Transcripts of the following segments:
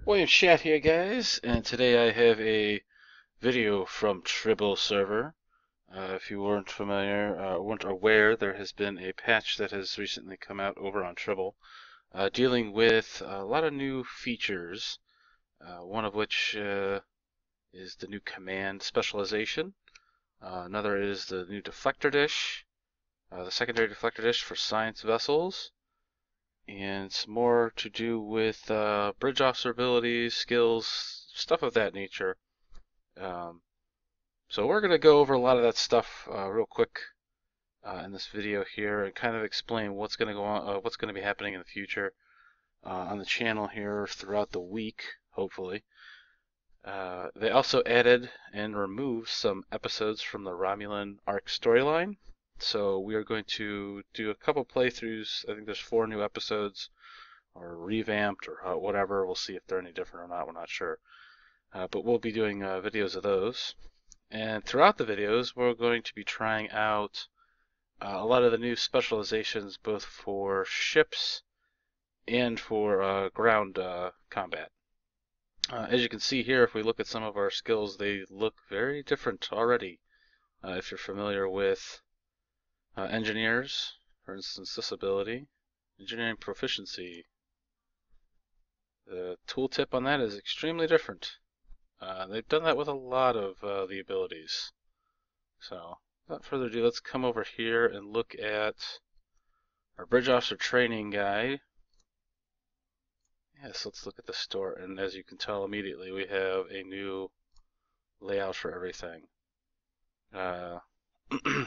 William Shat here, guys, and today I have a video from Tribble Server. If you weren't familiar, weren't aware, there has been a patch that has recently come out over on Tribble, dealing with a lot of new features. One of which is the new command specialization. Another is the new deflector dish, the secondary deflector dish for science vessels, and some more to do with bridge officer abilities, skills, stuff of that nature. Um, so we're going to go over a lot of that stuff real quick in this video here, and kind of explain what's going to go on, what's going to be happening in the future on the channel here throughout the week, hopefully. They also added and removed some episodes from the Romulan arc storyline. So we are going to do a couple playthroughs. I think there's 4 new episodes, or revamped, or whatever. We'll see if they're any different or not. We're not sure. But we'll be doing videos of those. And throughout the videos, we're going to be trying out a lot of the new specializations, both for ships and for ground combat. As you can see here, if we look at some of our skills, they look very different already. If you're familiar with engineers, for instance, this ability, engineering proficiency, the tooltip on that is extremely different. They've done that with a lot of the abilities. So, without further ado, let's come over here and look at our Bridge Officer Training Guide. Yes, let's look at the store, and as you can tell immediately, we have a new layout for everything.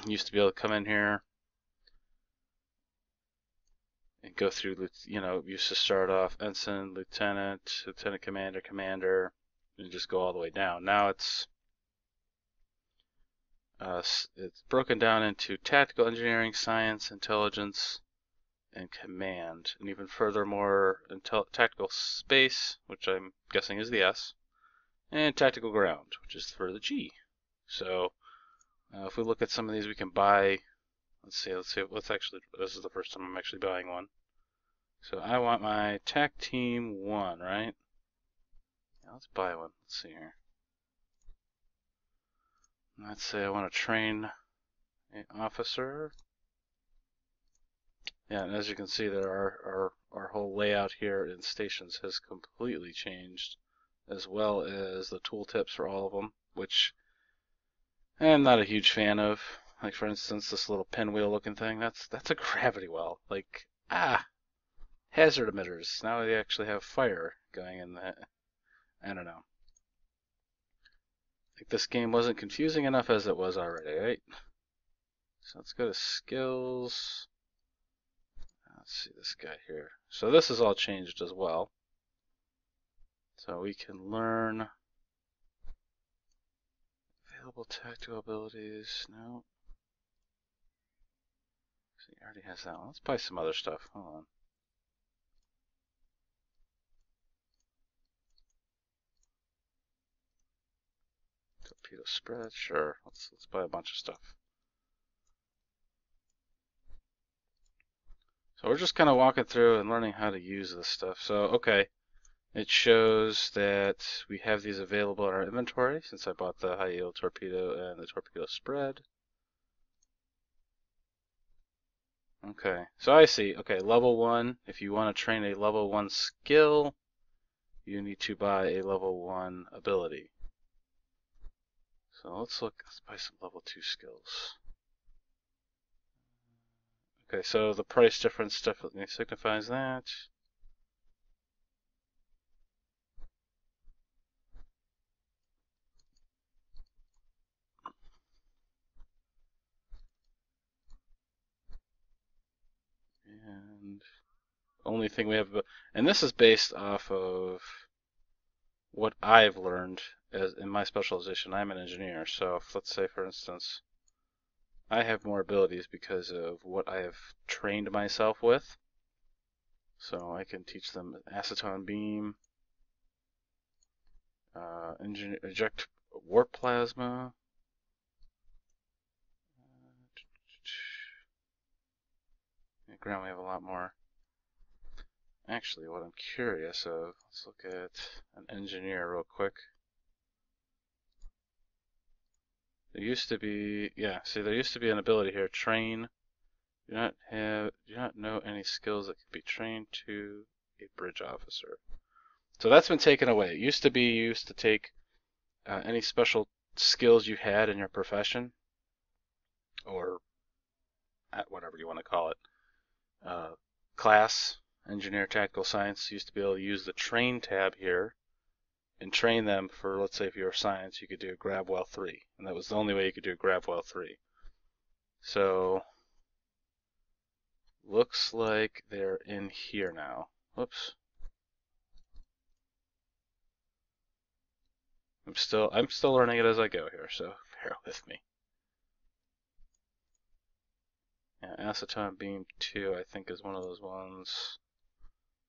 Used to be able to come in here and go through, used to start off Ensign, Lieutenant, Lieutenant Commander, Commander, and just go all the way down. Now it's broken down into tactical engineering, science, intelligence, and command, and even furthermore, tactical space, which I'm guessing is the S, and tactical ground, which is for the G. So if we look at some of these, we can buy. Let's see. This is the first time I'm actually buying one. So I want my TAC Team 1, right? Yeah, let's buy one. Let's see here. Let's say I want to train an officer. Yeah, and as you can see, there our whole layout here in stations has completely changed, as well as the tooltips for all of them, which I'm not a huge fan of. Like, for instance, this little pinwheel looking thing, that's a gravity well. Like, hazard emitters. Now they actually have fire going in that. I don't know. Like, this game wasn't confusing enough as it was already, right? So let's go to skills. Let's see this guy here. So this is all changed as well. So we can learn available tactical abilities. No. So he already has that one. Let's buy some other stuff. Hold on. Torpedo spread, sure. Let's buy a bunch of stuff. So we're just kind of walking through and learning how to use this stuff. So, okay, it shows that we have these available in our inventory since I bought the high yield torpedo and the torpedo spread. Okay, so I see. Okay, level 1, if you want to train a level 1 skill, you need to buy a level 1 ability. So let's buy some level 2 skills. Okay, so the price difference definitely signifies that. And only thing we have, and this is based off of what I've learned as in my specialization. I'm an engineer, so if, let's say, for instance, I have more abilities because of what I have trained myself with. So I can teach them acetone beam, eject warp plasma. Ground, we have a lot more. Actually, what I'm curious of, let's look at an engineer real quick. There used to be, yeah, see, there used to be an ability here, train. Do not know any skills that can be trained to a bridge officer. So that's been taken away. It used to be you used to take any special skills you had in your profession, or at whatever you want to call it, class, engineer, tactical science, used to be able to use the train tab here and train them for, let's say if you were science, you could do a grab while 3. And that was the only way you could do a grab while 3. So, looks like they're in here now. Whoops. I'm still learning it as I go here, so bear with me. Yeah, acetone beam 2 I think is one of those ones.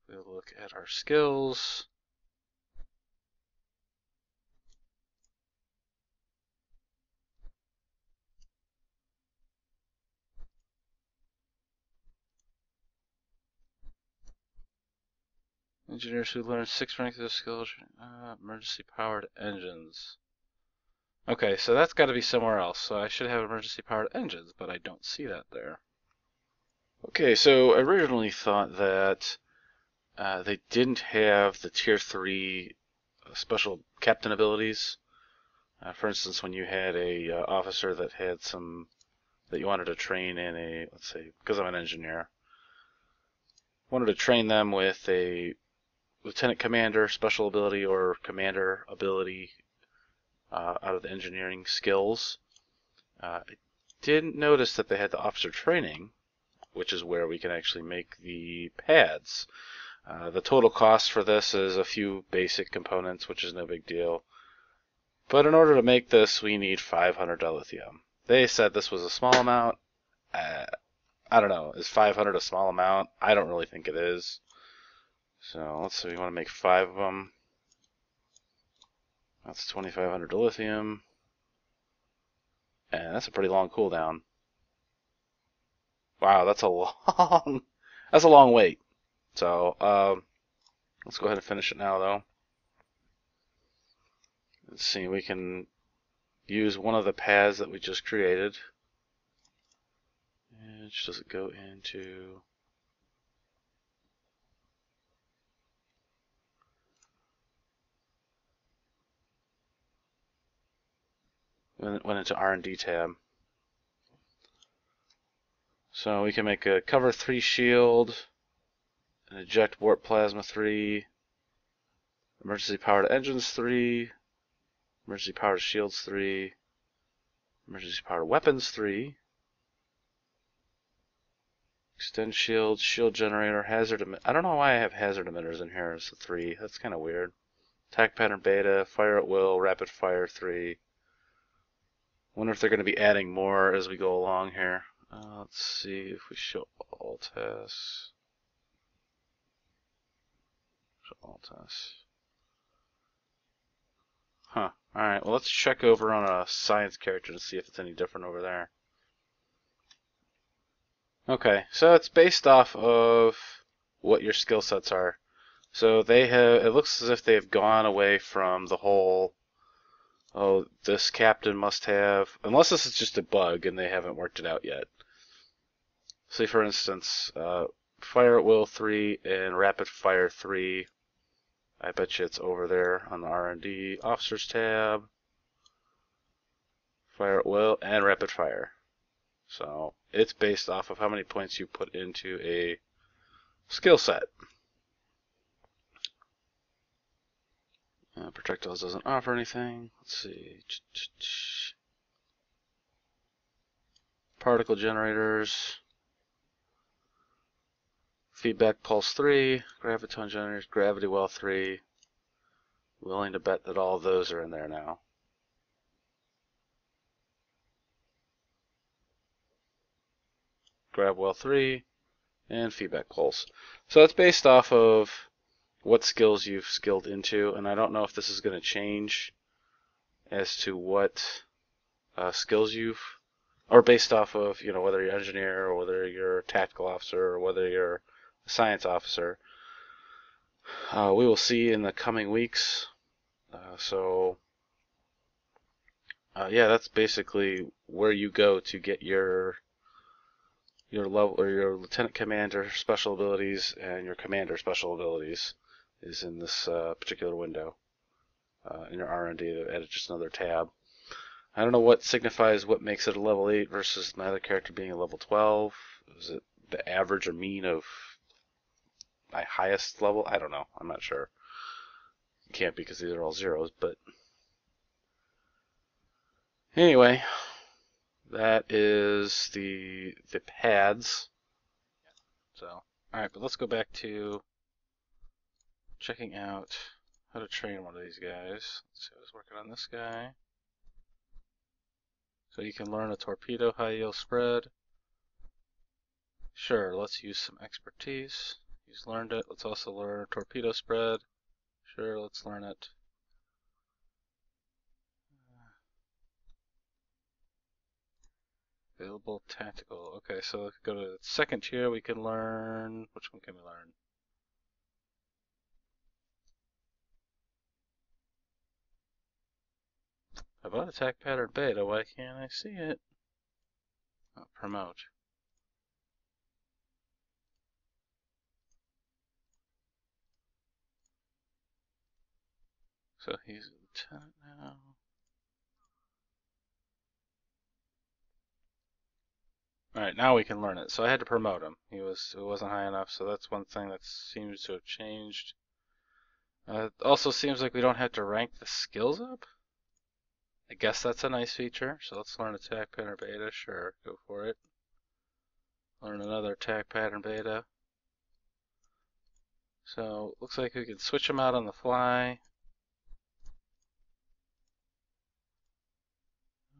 We'll look at our skills. Engineers who learn 6 ranks of skills, emergency powered engines. Okay, so that's got to be somewhere else. So I should have emergency powered engines, but I don't see that there. Okay, so I originally thought that they didn't have the tier 3 special captain abilities. For instance, when you had a officer that had some that you wanted to train in a, let's say, because I'm an engineer, wanted to train them with a lieutenant commander special ability or commander ability out of the engineering skills. I didn't notice that they had the officer training, which is where we can actually make the pads. The total cost for this is a few basic components, which is no big deal. But in order to make this, we need 500 dilithium. They said this was a small amount. I don't know. Is 500 a small amount? I don't really think it is. So let's see. We want to make 5 of them. That's 2,500 dilithium. And that's a pretty long cooldown. Wow, that's a long wait. So let's go ahead and finish it now, though. Let's see, we can use one of the paths that we just created. Which does it go into? Went into R&D tab. So we can make a cover 3 shield, an eject warp plasma 3, emergency powered engines 3, emergency powered shields 3, emergency powered weapons 3, extend shield, shield generator, hazard emitter. I don't know why I have hazard emitters in here as a 3. That's kind of weird. Attack pattern beta, fire at will, rapid fire 3. Wonder if they're going to be adding more as we go along here. Let's see if we show all tests. Show all tests. Huh. Alright, well let's check over on a science character to see if it's any different over there. Okay, so it's based off of what your skill sets are. So they have, it looks as if they have gone away from the whole, oh, this captain must have, unless this is just a bug and they haven't worked it out yet. Say for instance, fire at will 3 and rapid fire 3. I bet you it's over there on the R&D officers tab. Fire at will and rapid fire. So it's based off of how many points you put into a skill set. Projectiles doesn't offer anything. Let's see. Particle generators. Feedback pulse 3. Graviton generators. Gravity well 3. Willing to bet that all of those are in there now. Grab well 3. And feedback pulse. So it's based off of what skills you've skilled into, and I don't know if this is going to change as to what skills you've, or based off of, whether you're an engineer or whether you're a tactical officer or whether you're a science officer. We will see in the coming weeks. Yeah, that's basically where you go to get your level or your lieutenant commander special abilities and your commander special abilities is in this particular window in your R&D. They added just another tab. I don't know what signifies what makes it a level 8 versus my other character being a level 12. Is it the average or mean of my highest level? I don't know. I'm not sure. It can't be because these are all zeros, but anyway, that is the pads. So, alright, but let's go back to checking out how to train one of these guys. Let's see, I was working on this guy. So you can learn a torpedo high yield spread. Sure, let's use some expertise. He's learned it. Let's also learn torpedo spread. Sure, let's learn it. Available tactical. Okay, so let's go to the second tier. We can learn. Which one can we learn? How about attack pattern beta? Why can't I see it? Oh, promote. So he's a lieutenant now. Alright, now we can learn it. So I had to promote him. It wasn't high enough, so that's one thing that seems to have changed. It also seems like we don't have to rank the skills up. I guess that's a nice feature. So let's learn attack pattern beta. Sure, go for it. Learn another attack pattern beta. So looks like we can switch them out on the fly.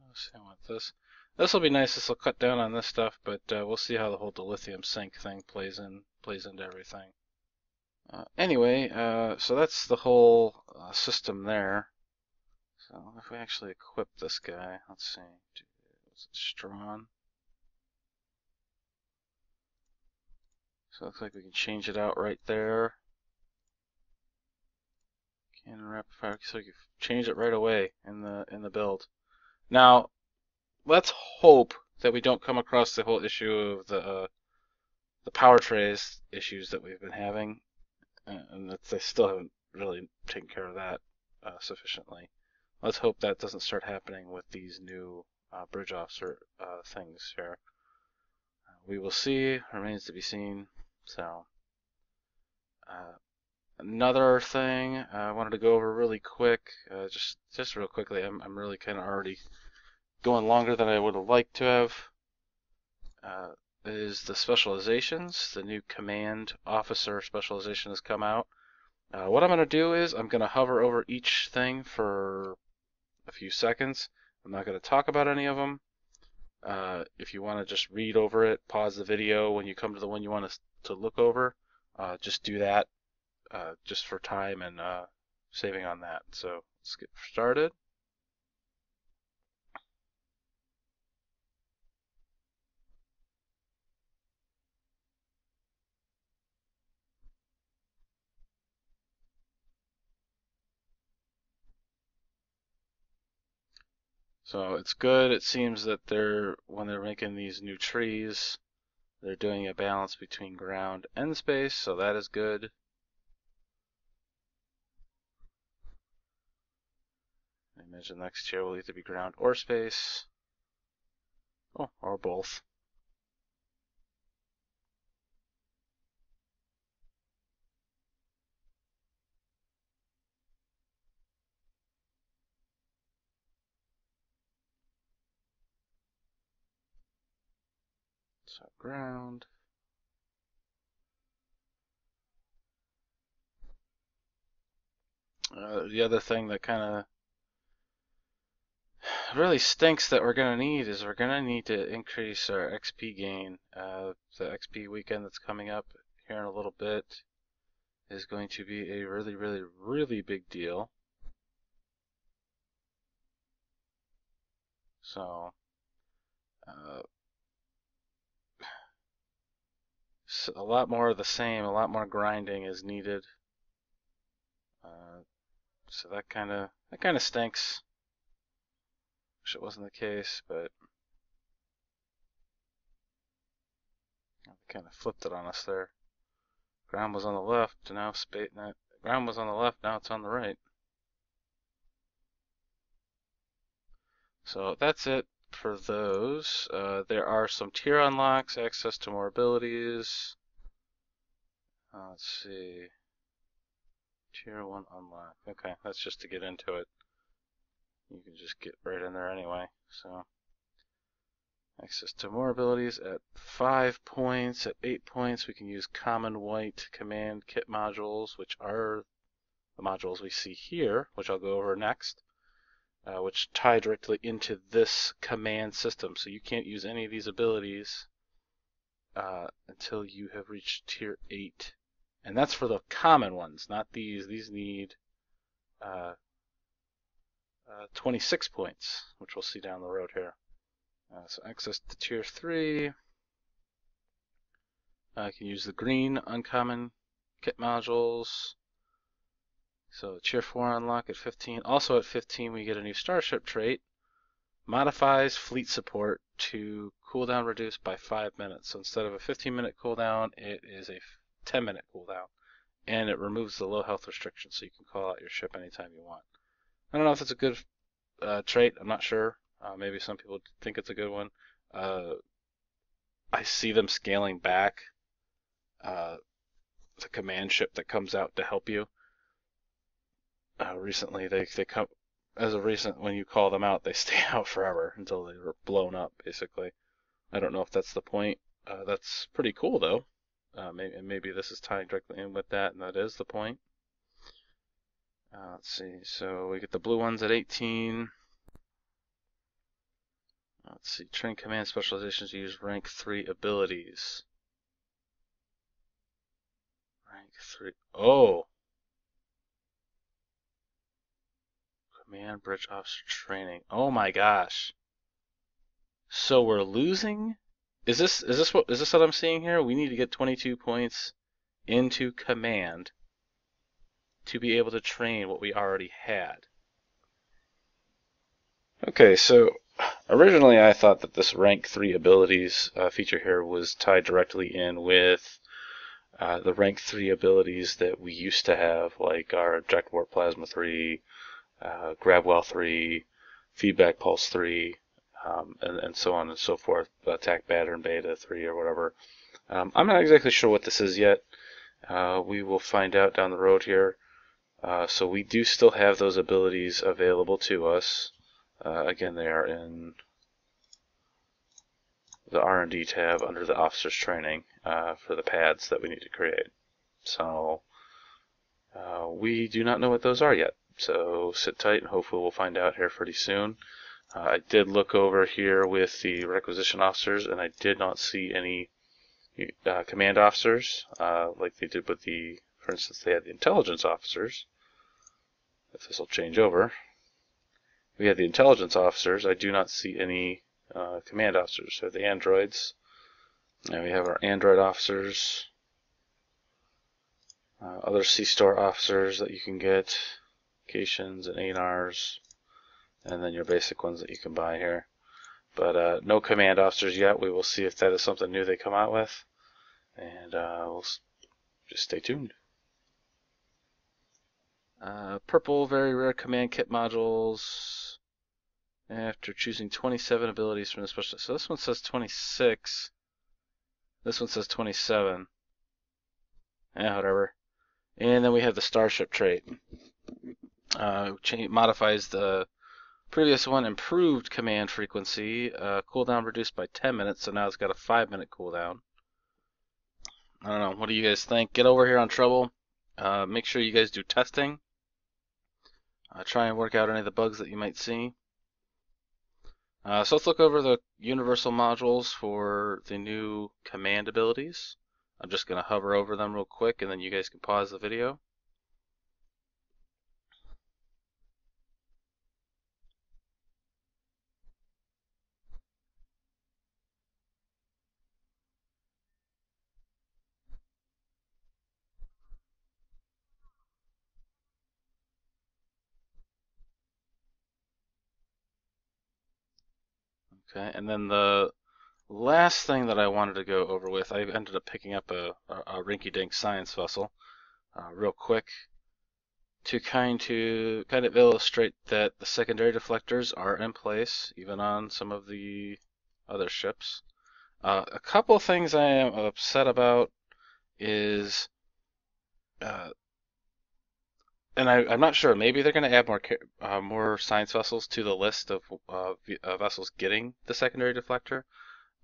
Let's see, I want this. This will be nice. This will cut down on this stuff, but we'll see how the whole dilithium sink thing plays into everything. Anyway, so that's the whole system there. So if we actually equip this guy, let's see, is it strong? So it looks like we can change it out right there. Cannon rapid fire, so you can change it right away in the build. Now, let's hope that we don't come across the whole issue of the power trays issues that we've been having, and that they still haven't really taken care of that sufficiently. Let's hope that doesn't start happening with these new bridge officer things here. We will see. Remains to be seen. So, another thing I wanted to go over really quick, just real quickly. I'm really kind of already going longer than I would have liked to have. Is the specializations. The new command officer specialization has come out. What I'm going to do is I'm going to hover over each thing for a few seconds. I'm not going to talk about any of them. If you want to just read over it, pause the video when you come to the one you want to look over. Just do that just for time and saving on that. So let's get started. So it's good. It seems that when they're making these new trees, they're doing a balance between ground and space, so that is good. I imagine next year will either be ground or space. Oh, or both. So ground. The other thing that kind of really stinks that we're going to need is we're going to need to increase our XP gain. The XP weekend that's coming up here in a little bit is going to be a really, really, really big deal. So, a lot more of the same, a lot more grinding is needed. So that kind of stinks. Wish it wasn't the case, but kind of flipped it on us there. Ground was on the left, and now ground was on the left, now it's on the right. So that's it for those. There are some tier unlocks, access to more abilities. Let's see. Tier 1 unlock. Okay, that's just to get into it. You can just get right in there anyway. So, access to more abilities at 5 points. At 8 points, we can use common white command kit modules, which are the modules we see here, which I'll go over next. Which tie directly into this command system. So you can't use any of these abilities until you have reached tier 8. And that's for the common ones, not these. These need 26 points, which we'll see down the road here. So access to tier 3. I can use the green uncommon kit modules. So tier 4 unlock at 15. Also at 15 we get a new starship trait. Modifies fleet support to cooldown reduced by 5 minutes. So instead of a 15-minute cooldown, it is a 10-minute cooldown. And it removes the low health restriction, so you can call out your ship anytime you want. I don't know if it's a good trait. I'm not sure. Maybe some people think it's a good one. I see them scaling back the command ship that comes out to help you. Recently, they come as of recent. When you call them out, they stay out forever until they were blown up. Basically, I don't know if that's the point. That's pretty cool though. Maybe this is tying directly in with that, and that is the point. Let's see. So we get the blue ones at 18. Let's see. Train command specializations use rank 3 abilities. Rank 3. Oh! Command bridge officer training. Oh my gosh. So we're losing? Is this what I'm seeing here? We need to get 22 points into command to be able to train what we already had. Okay, so originally I thought that this rank 3 abilities feature here was tied directly in with the rank 3 abilities that we used to have, like our Eject Warp Plasma 3, Grab Well 3, Feedback Pulse 3, and so on and so forth, Attack Pattern Beta 3 or whatever. I'm not exactly sure what this is yet. We will find out down the road here. So we do still have those abilities available to us. Again, they are in the R&D tab under the Officer's Training for the pads that we need to create. So we do not know what those are yet. So sit tight and hopefully we'll find out here pretty soon. I did look over here with the requisition officers and I did not see any command officers like they did with the, for instance, they had the intelligence officers. If this will change over. We have the intelligence officers. I do not see any command officers. So the androids. And we have our android officers. Other C-Store officers that you can get. Locations and A&Rs. And then your basic ones that you can buy here. But no command officers yet. We will see if that is something new they come out with. And we'll just stay tuned. Purple, very rare command kit modules. After choosing 27 abilities from the special. So this one says 26. This one says 27. Yeah, whatever. And then we have the Starship trait. Modifies the previous one, improved command frequency. Cooldown reduced by 10 minutes, so now it's got a 5-minute cooldown. I don't know. What do you guys think? Get over here on Tribble. Make sure you guys do testing. Try and work out any of the bugs that you might see. So let's look over the universal modules for the new command abilities. I'm just going to hover over them real quick and then you guys can pause the video. Okay, and then the last thing that I wanted to go over with, I ended up picking up a rinky-dink science vessel real quick to kind of illustrate that the secondary deflectors are in place, even on some of the other ships. A couple things I am upset about is, and I'm not sure, maybe they're going to add more science vessels to the list of vessels getting the secondary deflector,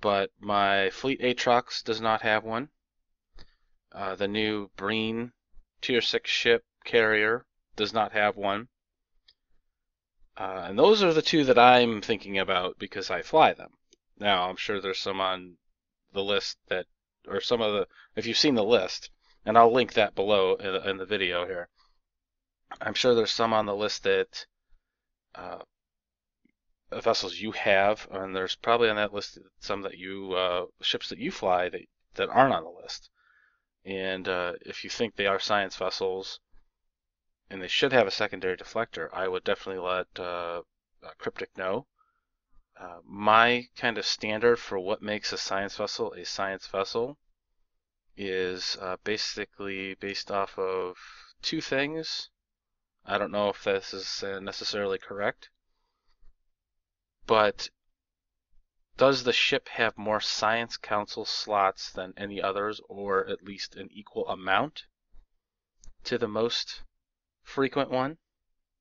but my Fleet Aatrox does not have one. The new Breen Tier 6 ship carrier does not have one. And those are the two that I'm thinking about because I fly them. Now, I'm sure there's some on the list that, or some of the, if you've seen the list, and I'll link that below in the video here. I'm sure there's some on the list that vessels you have, and there's probably on that list some that ships that you fly that aren't on the list. And if you think they are science vessels, and they should have a secondary deflector, I would definitely let Cryptic know. My kind of standard for what makes a science vessel is basically based off of two things. I don't know if this is necessarily correct, but does the ship have more Science Council slots than any others, or at least an equal amount to the most frequent one?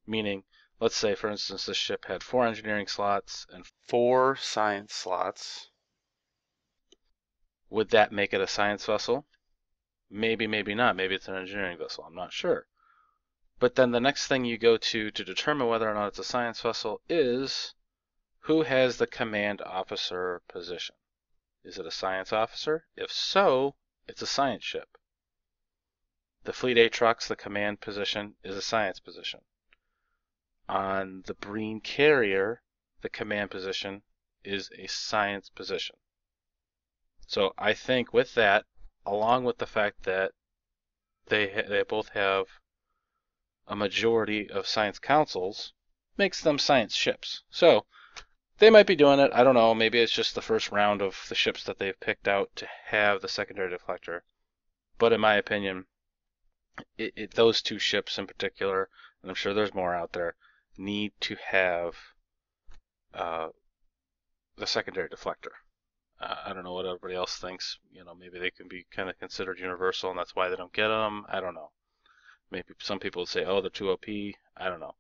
Meaning, let's say, for instance, this ship had 4 engineering slots and 4 science slots. Would that make it a science vessel? Maybe, maybe not. Maybe it's an engineering vessel. I'm not sure. But then the next thing you go to determine whether or not it's a science vessel is who has the command officer position. Is it a science officer? If so, it's a science ship. The Fleet Aatrox, the command position, is a science position. On the Breen carrier, the command position is a science position. So I think with that, along with the fact that they both have a majority of science councils, makes them science ships. So they might be doing it. I don't know. Maybe it's just the first round of the ships that they've picked out to have the secondary deflector. But in my opinion, those two ships in particular, and I'm sure there's more out there, need to have the secondary deflector. I don't know what everybody else thinks. Maybe they can be kind of considered universal, and that's why they don't get them. I don't know. Maybe some people would say, oh, they're too OP. I don't know.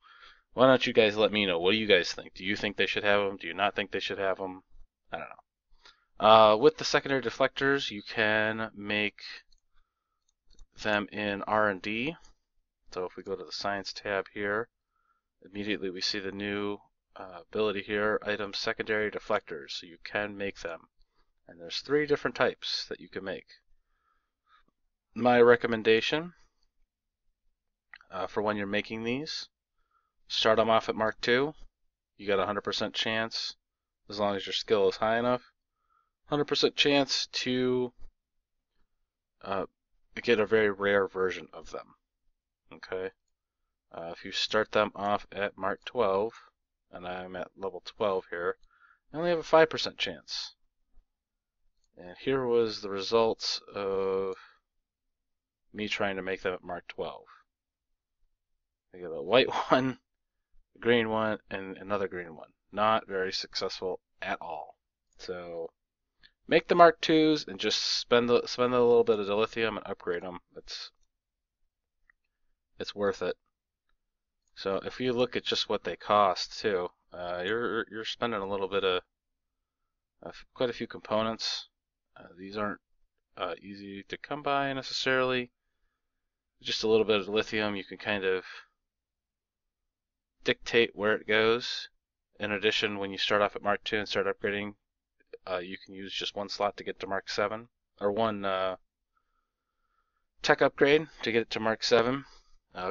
Why don't you guys let me know? What do you guys think? Do you think they should have them? Do you not think they should have them? I don't know. With the secondary deflectors, you can make them in R&D. So if we go to the Science tab here, immediately we see the new ability here, item secondary deflectors. So you can make them. And there's 3 different types that you can make. My recommendation for when you're making these, start them off at Mark II. You got a 100% chance, as long as your skill is high enough, 100% chance to get a very rare version of them. Okay? If you start them off at Mark 12, and I'm at level 12 here, I only have a 5% chance. And here was the results of me trying to make them at Mark 12. I get a white one, a green one, and another green one. Not very successful at all. So make the Mark IIs and just spend a little bit of dilithium and upgrade them. It's worth it. So if you look at just what they cost too, you're spending a little bit of quite a few components. These aren't easy to come by necessarily. Just a little bit of lithium, you can kind of dictate where it goes. In addition, when you start off at Mark II and start upgrading, you can use just 1 slot to get to Mark 7, or 1 tech upgrade to get it to Mark 7.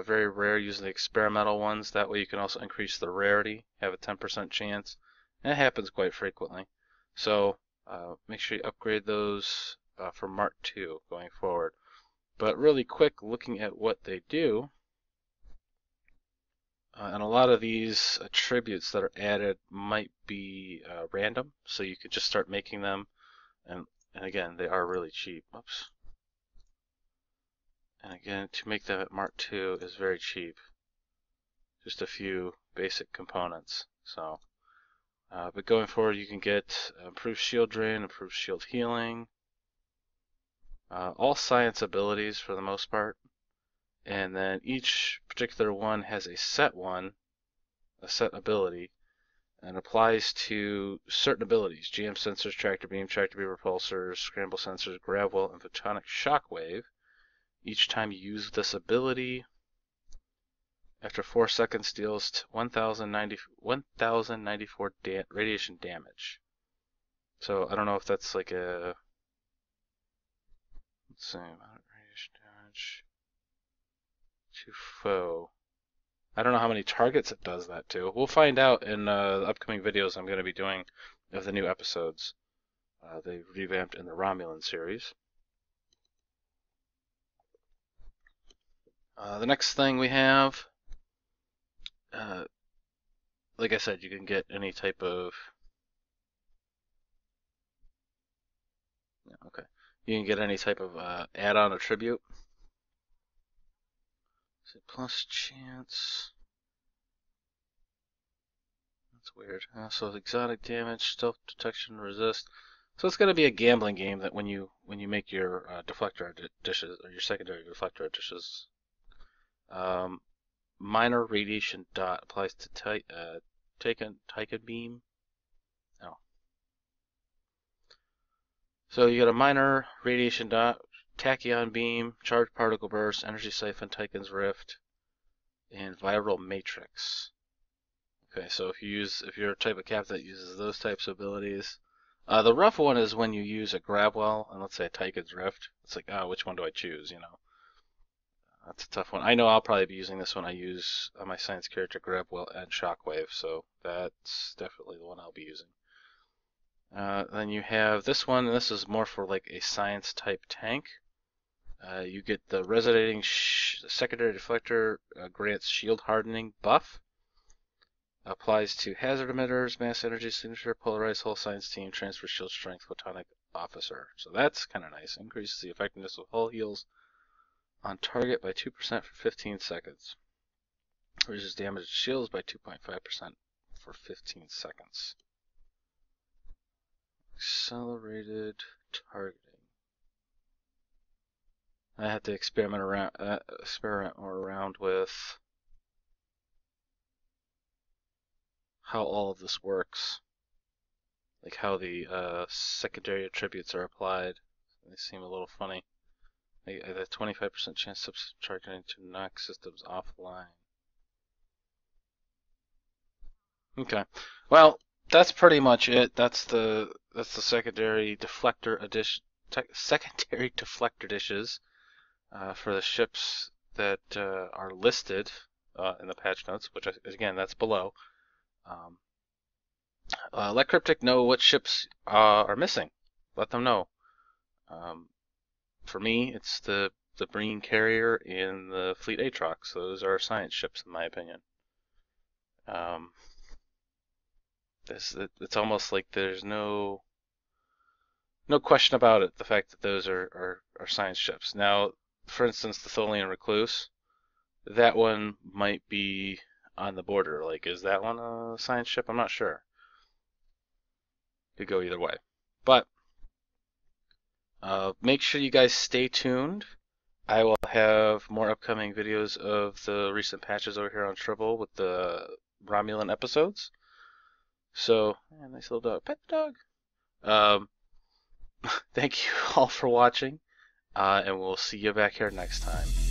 Very rare using the experimental ones. That way you can also increase the rarity, have a 10% chance, and it happens quite frequently. So make sure you upgrade those for Mark II going forward. But really quick, looking at what they do, And a lot of these attributes that are added might be random, so you could just start making them. And again, they are really cheap. Oops. And again, to make them at Mark II is very cheap. Just a few basic components. So, but going forward, you can get improved shield drain, improved shield healing, all science abilities for the most part. And then each particular one has a set ability, and applies to certain abilities: GM sensors, tractor beam repulsors, scramble sensors, gravwell, and photonic shockwave. Each time you use this ability, after 4 seconds, deals 1094 radiation damage. So I don't know if that's like a, let's see, radiation damage to foe. I don't know how many targets it does that to. We'll find out in the upcoming videos I'm going to be doing of the new episodes. They revamped in the Romulan series. The next thing we have, like I said, you can get any type of, you can get any type of add-on attribute. So plus chance. That's weird. So exotic damage, stealth detection, resist. So it's going to be a gambling game that when you make your deflector dishes, or your secondary deflector dishes, minor radiation dot applies to Titan beam. Oh. So you got a minor radiation dot, tachyon beam, charged particle burst, energy siphon, Titan's rift, and viral matrix. Okay, so if you're a type of cap that uses those types of abilities, the rough one is when you use a Grabwell and let's say a Titan's rift. It's like, oh, which one do I choose? You know, that's a tough one. I know I'll probably be using this one. I use my science character Grabwell and Shockwave, so that's definitely the one I'll be using. Then you have this one, and this is more for like a science type tank. You get the resonating secondary deflector, grants shield hardening buff. Applies to hazard emitters, mass energy signature, polarized hull science team, transfer shield strength, photonic officer. So that's kind of nice. Increases the effectiveness of hull heals on target by 2% for 15 seconds. Reduces damage to shields by 2.5% for 15 seconds. Accelerated targeting. I had to experiment more around with how all of this works, like how the secondary attributes are applied. They seem a little funny. They have a 25% chance of targeting to knock systems offline. Okay, well, that's pretty much it. That's the secondary deflector dishes for the ships that are listed in the patch notes, which again, that's below. Let Cryptic know what ships are missing. Let them know. For me, it's the Breen Carrier and the Fleet Aatrox. Those are science ships, in my opinion. It's almost like there's no question about it. The fact that those are science ships. Now, for instance, the Tholian Recluse, that one might be on the border. Like, is that one a science ship? I'm not sure. Could go either way. But make sure you guys stay tuned. I will have more upcoming videos of the recent patches over here on Tribble with the Romulan episodes. So, nice little dog. Pet the dog. Thank you all for watching, and we'll see you back here next time.